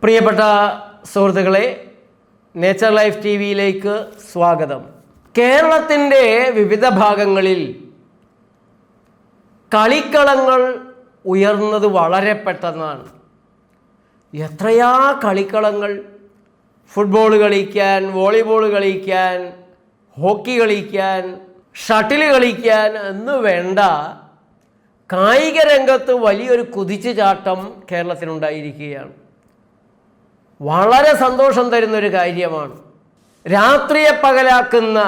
പ്രിയപ്പെട്ട സുഹൃത്തുക്കളെ, nature life T വിയിലേക്ക് സ്വാഗതം. കേരളത്തിൻ്റെ വിവിധ ഭാഗങ്ങളിൽ കളിക്കളങ്ങൾ ഉയർന്നത് വളരെ പെട്ടെന്നാണ്. എത്രയാ കളിക്കളങ്ങൾ! ഫുട്ബോൾ കളിക്കാൻ, വോളിബോൾ കളിക്കാൻ, ഹോക്കി കളിക്കാൻ, ഷട്ടിൽ കളിക്കാൻ എന്ന് വേണ്ട, കായിക രംഗത്ത് വലിയൊരു കുതിച്ചുചാട്ടം കേരളത്തിനുണ്ടായിരിക്കുകയാണ്. വളരെ സന്തോഷം തരുന്നൊരു കാര്യമാണ്. രാത്രിയെ പകലാക്കുന്ന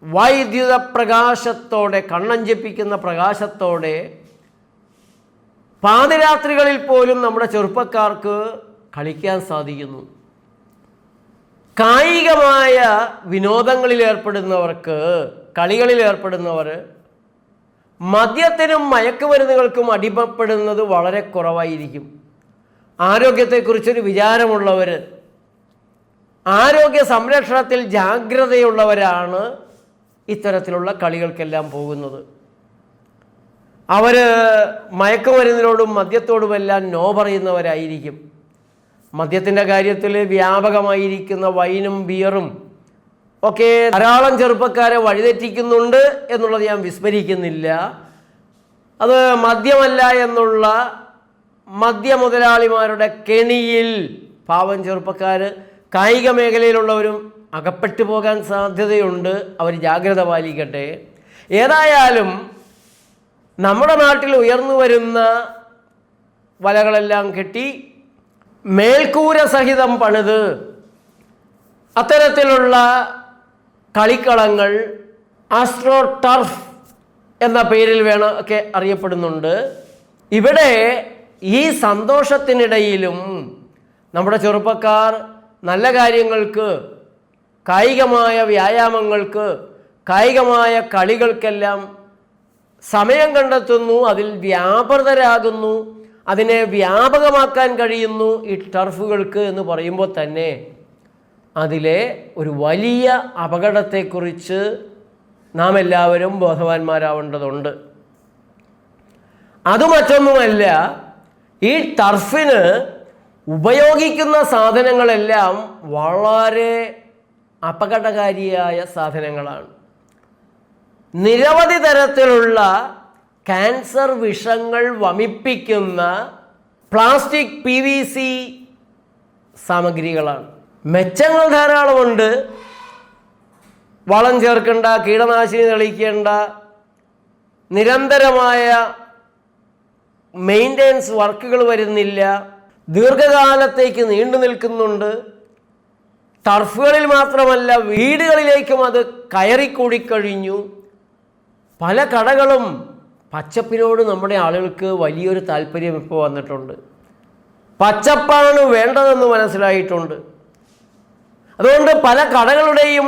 വൈദ്യുത പ്രകാശത്തോടെ, കണ്ണഞ്ചിപ്പിക്കുന്ന പ്രകാശത്തോടെ പാതിരാത്രികളിൽ പോലും നമ്മുടെ ചെറുപ്പക്കാർക്ക് കളിക്കാൻ സാധിക്കുന്നു. കായികമായ വിനോദങ്ങളിൽ ഏർപ്പെടുന്നവർക്ക്, കളികളിൽ ഏർപ്പെടുന്നവർ മദ്യത്തിനും മയക്കുമരുന്നുകൾക്കും അടിമപ്പെടുന്നത് വളരെ കുറവായിരിക്കും. ആരോഗ്യത്തെക്കുറിച്ചൊരു വിചാരമുള്ളവർ, ആരോഗ്യ സംരക്ഷണത്തിൽ ജാഗ്രതയുള്ളവരാണ് ഇത്തരത്തിലുള്ള കളികൾക്കെല്ലാം പോകുന്നത്. അവർ മയക്കുമരുന്നിനോടും മദ്യത്തോടുമെല്ലാം നോ പറയുന്നവരായിരിക്കും. മദ്യത്തിൻ്റെ കാര്യത്തിൽ വ്യാപകമായിരിക്കുന്ന വൈനും ബിയറും ഒക്കെ ധാരാളം ചെറുപ്പക്കാരെ വഴിതെറ്റിക്കുന്നുണ്ട് എന്നുള്ളത് ഞാൻ വിസ്മരിക്കുന്നില്ല. അത് മദ്യമല്ല എന്നുള്ള മദ്യമുതലാളിമാരുടെ കെണിയിൽ പാവം ചെറുപ്പക്കാർ, കായിക മേഖലയിലുള്ളവരും അകപ്പെട്ടു പോകാൻ സാധ്യതയുണ്ട്. അവർ ജാഗ്രത പാലിക്കട്ടെ. ഏതായാലും നമ്മുടെ നാട്ടിൽ ഉയർന്നു വരുന്ന വലകളെല്ലാം കെട്ടി മേൽക്കൂര സഹിതം പണിത് അത്തരത്തിലുള്ള കളിക്കളങ്ങൾ ആസ്ട്രോ ടർഫ് എന്ന പേരിൽ ഒക്കെ അറിയപ്പെടുന്നുണ്ട്. ഇവിടെ ഈ സന്തോഷത്തിനിടയിലും നമ്മുടെ ചെറുപ്പക്കാർ നല്ല കാര്യങ്ങൾക്ക്, കായികമായ വ്യായാമങ്ങൾക്ക്, കായികമായ കളികൾക്കെല്ലാം സമയം കണ്ടെത്തുന്നു, അതിൽ വ്യാപൃതരാകുന്നു, അതിനെ വ്യാപകമാക്കാൻ കഴിയുന്നു ഈ ടർഫുകൾക്ക് എന്ന് പറയുമ്പോൾ തന്നെ അതിലെ ഒരു വലിയ അപകടത്തെക്കുറിച്ച് നാം എല്ലാവരും ബോധവാന്മാരാവേണ്ടതുണ്ട്. അത് മറ്റൊന്നുമല്ല, ഈ ടർഫിന് ഉപയോഗിക്കുന്ന സാധനങ്ങളെല്ലാം വളരെ അപകടകാരിയായ സാധനങ്ങളാണ്. നിരവധി തരത്തിലുള്ള ക്യാൻസർ വിഷങ്ങൾ വമിപ്പിക്കുന്ന പ്ലാസ്റ്റിക് PVC സാമഗ്രികളാണ്. മെച്ചങ്ങൾ ധാരാളമുണ്ട്. വളം ചേർക്കേണ്ട, കീടനാശിനി തളിക്കേണ്ട, നിരന്തരമായ മെയിൻ്റെനൻസ് വർക്കുകൾ വരുന്നില്ല, ദീർഘകാലത്തേക്ക് നീണ്ടു നിൽക്കുന്നുണ്ട്. ടർഫുകളിൽ മാത്രമല്ല, വീടുകളിലേക്കും അത് കയറിക്കൂടിക്കഴിഞ്ഞു. പല കടകളും പച്ചപ്പിനോട് നമ്മുടെ ആളുകൾക്ക് വലിയൊരു താല്പര്യം ഇപ്പോൾ വന്നിട്ടുണ്ട്. പച്ചപ്പാണ് വേണ്ടതെന്ന് മനസ്സിലായിട്ടുണ്ട്. അതുകൊണ്ട് പല കടകളുടെയും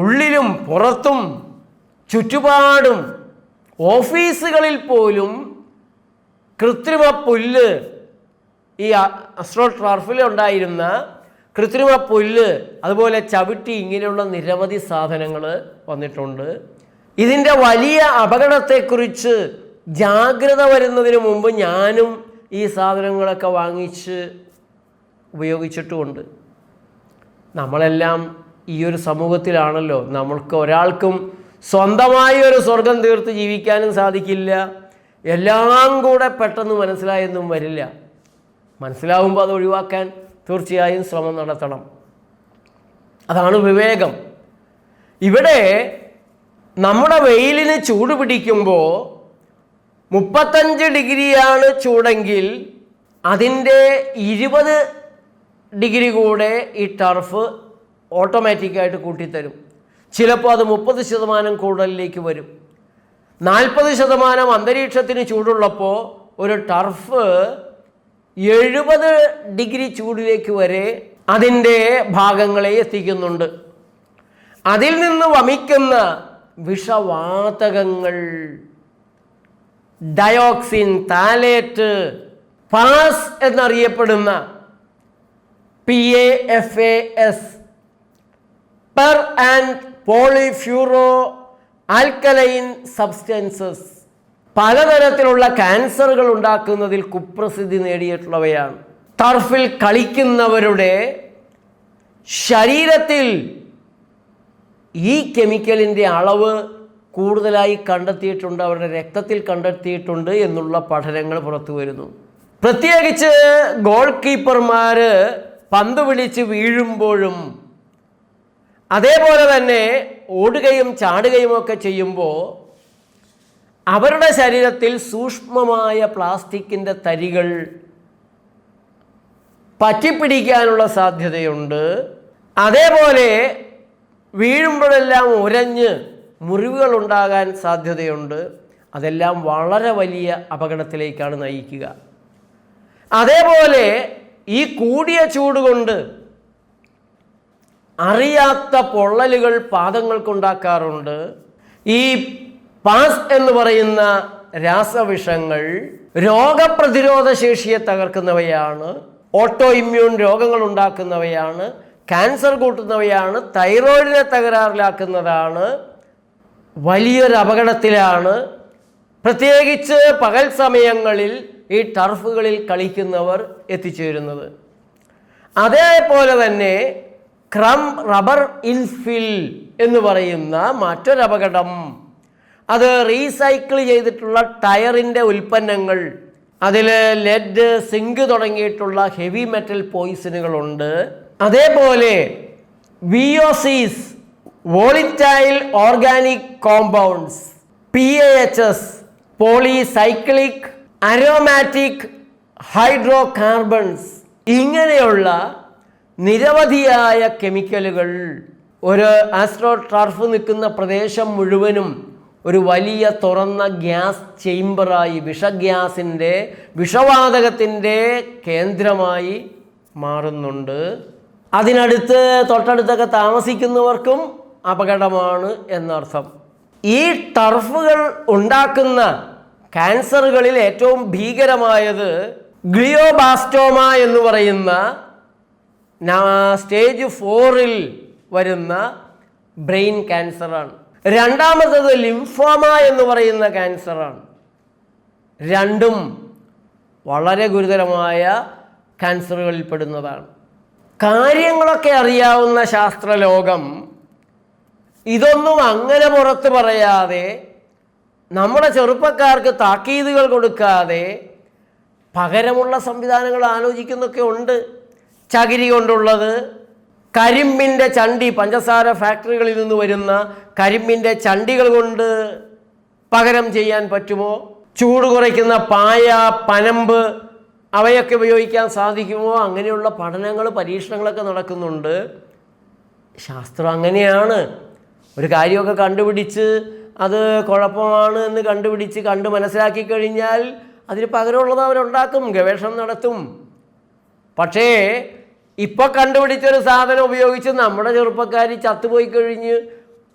ഉള്ളിലും പുറത്തും ചുറ്റുപാടും ഓഫീസുകളിൽ പോലും കൃത്രിമ പുല്ല്, ഈ ആസ്ട്രോ ടർഫിൽ ഉണ്ടായിരുന്ന കൃത്രിമ പുല്ല്, അതുപോലെ ചവിട്ടി, ഇങ്ങനെയുള്ള നിരവധി സാധനങ്ങൾ വന്നിട്ടുണ്ട്. ഇതിൻ്റെ വലിയ അപകടത്തെക്കുറിച്ച് ജാഗ്രത വരുന്നതിന് മുമ്പ് ഞാനും ഈ സാധനങ്ങളൊക്കെ വാങ്ങിച്ച് ഉപയോഗിച്ചിട്ടുമുണ്ട്. നമ്മളെല്ലാം ഈ ഒരു സമൂഹത്തിലാണല്ലോ. നമ്മൾക്ക് ഒരാൾക്കും സ്വന്തമായി ഒരു സ്വർഗം തീർത്ത് ജീവിക്കാനും സാധിക്കില്ല. എല്ലാം കൂടെ പെട്ടെന്ന് മനസ്സിലായെന്നും വരില്ല. മനസ്സിലാവുമ്പോൾ അത് ഒഴിവാക്കാൻ തീർച്ചയായും ശ്രമം നടത്തണം. അതാണ് വിവേകം. ഇവിടെ നമ്മുടെ വെയിലിന് ചൂട് പിടിക്കുമ്പോൾ 35 ഡിഗ്രിയാണ് ചൂടെങ്കിൽ അതിൻ്റെ 20 ഡിഗ്രി കൂടെ ഈ ടർഫ് ഓട്ടോമാറ്റിക്കായിട്ട് കൂട്ടിത്തരും. ചിലപ്പോൾ അത് 30% കൂടുതലിലേക്ക് വരും. 40% അന്തരീക്ഷത്തിന് ചൂടുള്ളപ്പോൾ ഒരു ടർഫ് 70 ഡിഗ്രി ചൂടിലേക്ക് വരെ അതിൻ്റെ ഭാഗങ്ങളെ എത്തിക്കുന്നുണ്ട്. അതിൽ നിന്ന് വമിക്കുന്ന വിഷവാതകങ്ങൾ, ഡയോക്സിൻ, താലേറ്റ്, പാസ് എന്നറിയപ്പെടുന്ന PAFAS, per and polyfluoro alkaline substances, പലതരത്തിലുള്ള ക്യാൻസറുകൾ ഉണ്ടാക്കുന്നതിൽ കുപ്രസിദ്ധി നേടിയിട്ടുള്ളവയാണ്. ടർഫിൽ കളിക്കുന്നവരുടെ ശരീരത്തിൽ ഈ കെമിക്കലിൻ്റെ അളവ് കൂടുതലായി കണ്ടെത്തിയിട്ടുണ്ട്, അവരുടെ രക്തത്തിൽ കണ്ടെത്തിയിട്ടുണ്ട് എന്നുള്ള പഠനങ്ങൾ പുറത്തു വരുന്നു. പ്രത്യേകിച്ച് ഗോൾ കീപ്പർമാർ പന്ത് പിടിച്ച് വീഴുമ്പോഴും അതേപോലെ തന്നെ ഓടുകയും ചാടുകയും ഒക്കെ ചെയ്യുമ്പോൾ അവരുടെ ശരീരത്തിൽ സൂക്ഷ്മമായ പ്ലാസ്റ്റിക്കിൻ്റെ തരികൾ പറ്റിപ്പിടിക്കാനുള്ള സാധ്യതയുണ്ട്. അതേപോലെ വീഴുമ്പോഴെല്ലാം ഉരഞ്ഞ് മുറിവുകൾ ഉണ്ടാകാൻ സാധ്യതയുണ്ട്. അതെല്ലാം വളരെ വലിയ അപകടത്തിലേക്കാണ് നയിക്കുക. അതേപോലെ ഈ കൂടിയ ചൂട് കൊണ്ട് അറിയാത്ത പൊള്ളലുകൾ പാദങ്ങൾക്കുണ്ടാക്കാറുണ്ട്. ഈ പാസ് എന്ന് പറയുന്ന രാസവിഷങ്ങൾ രോഗപ്രതിരോധ ശേഷിയെ തകർക്കുന്നവയാണ്, ഓട്ടോ ഇമ്മ്യൂൺ രോഗങ്ങൾ ഉണ്ടാക്കുന്നവയാണ്, ക്യാൻസർ കൂട്ടുന്നവയാണ്, തൈറോയിഡിനെ തകരാറിലാക്കുന്നതാണ്, വലിയൊരു അപകടത്തിലാണ് പ്രത്യേകിച്ച് പകൽ സമയങ്ങളിൽ ഈ ടർഫുകളിൽ കളിക്കുന്നവർ എത്തിച്ചേരുന്നത്. അതേപോലെ തന്നെ റബ്ബർ ഇൻഫിൽ എന്ന് പറയുന്ന മറ്റൊരപകടം, അത് റീസൈക്കിൾ ചെയ്തിട്ടുള്ള ടയറിൻ്റെ ഉൽപ്പന്നങ്ങൾ, അതിൽ ലെഡ്, സിങ്ക് തുടങ്ങിയിട്ടുള്ള ഹെവി മെറ്റൽ പോയിസണുകളുണ്ട്. അതേപോലെ VOCs, volatile organic compounds, PAHs, polycyclic aromatic hydrocarbons, ഇങ്ങനെയുള്ള നിരവധിയായ കെമിക്കലുകൾ ഒരു ആസ്ട്രോ ടർഫ് നിൽക്കുന്ന പ്രദേശം മുഴുവനും ഒരു വലിയ തുറന്ന ഗ്യാസ് ചേംബറായി, വിഷഗ്യാസിൻ്റെ, വിഷവാതകത്തിൻ്റെ കേന്ദ്രമായി മാറുന്നുണ്ട്. അതിനടുത്ത് തൊട്ടടുത്തൊക്കെ താമസിക്കുന്നവർക്കും അപകടമാണ് എന്നർത്ഥം. ഈ ടർഫുകൾ ഉണ്ടാക്കുന്ന ക്യാൻസറുകളിൽ ഏറ്റവും ഭീകരമായത് ഗ്ലിയോബ്ലാസ്റ്റോമ എന്ന് പറയുന്ന സ്റ്റേജ് 4 വരുന്ന ബ്രെയിൻ ക്യാൻസറാണ്. രണ്ടാമത്തത് ലിംഫോമ എന്ന് പറയുന്ന ക്യാൻസറാണ്. രണ്ടും വളരെ ഗുരുതരമായ ക്യാൻസറുകളിൽ പെടുന്നതാണ്. കാര്യങ്ങളൊക്കെ അറിയാവുന്ന ശാസ്ത്രലോകം ഇതൊന്നും അങ്ങനെ പുറത്ത് പറയാതെ, നമ്മുടെ ചെറുപ്പക്കാർക്ക് താക്കീതുകൾ കൊടുക്കാതെ പകരമുള്ള സംവിധാനങ്ങൾ ആലോചിക്കുന്നൊക്കെ ഉണ്ട്. ചകിരി കൊണ്ടുള്ളത്, കരിമ്പിൻ്റെ ചണ്ടി, പഞ്ചസാര ഫാക്ടറികളിൽ നിന്ന് വരുന്ന കരിമ്പിൻ്റെ ചണ്ടികൾ കൊണ്ട് പകരം ചെയ്യാൻ പറ്റുമോ? ചൂട് കുറയ്ക്കുന്ന പായ, പനമ്പ്, അവയൊക്കെ ഉപയോഗിക്കാൻ സാധിക്കുമോ? അങ്ങനെയുള്ള പഠനങ്ങൾ, പരീക്ഷണങ്ങളൊക്കെ നടക്കുന്നുണ്ട്. ശാസ്ത്രം അങ്ങനെയാണ്. ഒരു കാര്യമൊക്കെ കണ്ടുപിടിച്ച് അത് കുഴപ്പമാണ് എന്ന് കണ്ട് മനസ്സിലാക്കി കഴിഞ്ഞാൽ അതിന് പകരമുള്ളത് അവരുണ്ടാക്കും, ഗവേഷണം നടത്തും. പക്ഷേ ഇപ്പോൾ കണ്ടുപിടിച്ചൊരു സാധനം ഉപയോഗിച്ച് നമ്മുടെ ചെറുപ്പക്കാർ ചത്തുപോയി കഴിഞ്ഞ്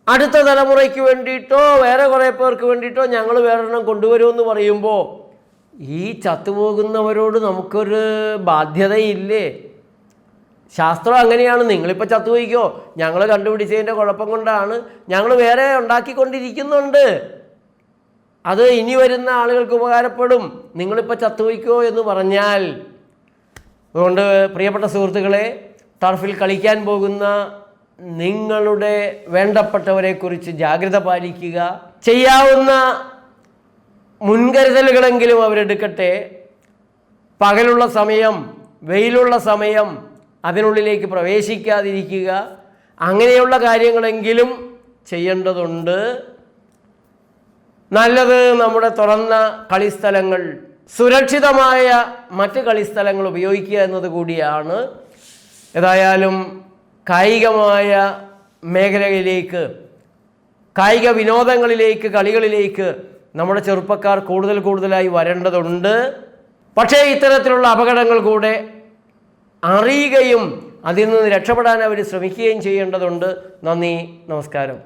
അടുത്ത തലമുറയ്ക്ക് വേണ്ടിയിട്ടോ വേറെ കുറേ പേർക്ക് വേണ്ടിയിട്ടോ ഞങ്ങൾ വേറെണ്ണം കൊണ്ടുവരുമെന്ന് പറയുമ്പോൾ ഈ ചത്തുപോകുന്നവരോട് നമുക്കൊരു ബാധ്യതയില്ലേ? ശാസ്ത്രം അങ്ങനെയാണ്. നിങ്ങളിപ്പോൾ ചത്തുപോയിക്കോ, ഞങ്ങൾ കണ്ടുപിടിച്ചതിൻ്റെ കുഴപ്പം കൊണ്ടാണ്, ഞങ്ങൾ വേറെ ഉണ്ടാക്കിക്കൊണ്ടിരിക്കുന്നുണ്ട്, അത് ഇനി വരുന്ന ആളുകൾക്ക് ഉപകാരപ്പെടും, നിങ്ങളിപ്പോൾ ചത്തുപോയിക്കോ എന്ന് പറഞ്ഞാൽ. അതുകൊണ്ട് പ്രിയപ്പെട്ട സുഹൃത്തുക്കളെ, ടർഫിൽ കളിക്കാൻ പോകുന്ന നിങ്ങളുടെ വേണ്ടപ്പെട്ടവരെക്കുറിച്ച് ജാഗ്രത പാലിക്കുക. ചെയ്യാവുന്ന മുൻകരുതലുകളെങ്കിലും അവരെടുക്കട്ടെ. പകലുള്ള സമയം, വെയിലുള്ള സമയം അതിനുള്ളിലേക്ക് പ്രവേശിക്കാതിരിക്കുക. അങ്ങനെയുള്ള കാര്യങ്ങളെങ്കിലും ചെയ്യേണ്ടതുണ്ട്. നല്ലത് നമ്മുടെ തുറന്ന കളിസ്ഥലങ്ങൾ, സുരക്ഷിതമായ മറ്റ് കളിസ്ഥലങ്ങൾ ഉപയോഗിക്കുക എന്നത് കൂടിയാണ്. ഏതായാലും കായികമായ മേഖലയിലേക്ക്, കായിക വിനോദങ്ങളിലേക്ക്, കളികളിലേക്ക് നമ്മുടെ ചെറുപ്പക്കാർ കൂടുതലായി വരേണ്ടതുണ്ട്. പക്ഷേ ഇത്തരത്തിലുള്ള അപകടങ്ങൾ കൂടെ അറിയുകയും അതിൽ നിന്ന് രക്ഷപ്പെടാൻ അവർ ശ്രമിക്കുകയും ചെയ്യേണ്ടതുണ്ട്. നന്ദി, നമസ്കാരം.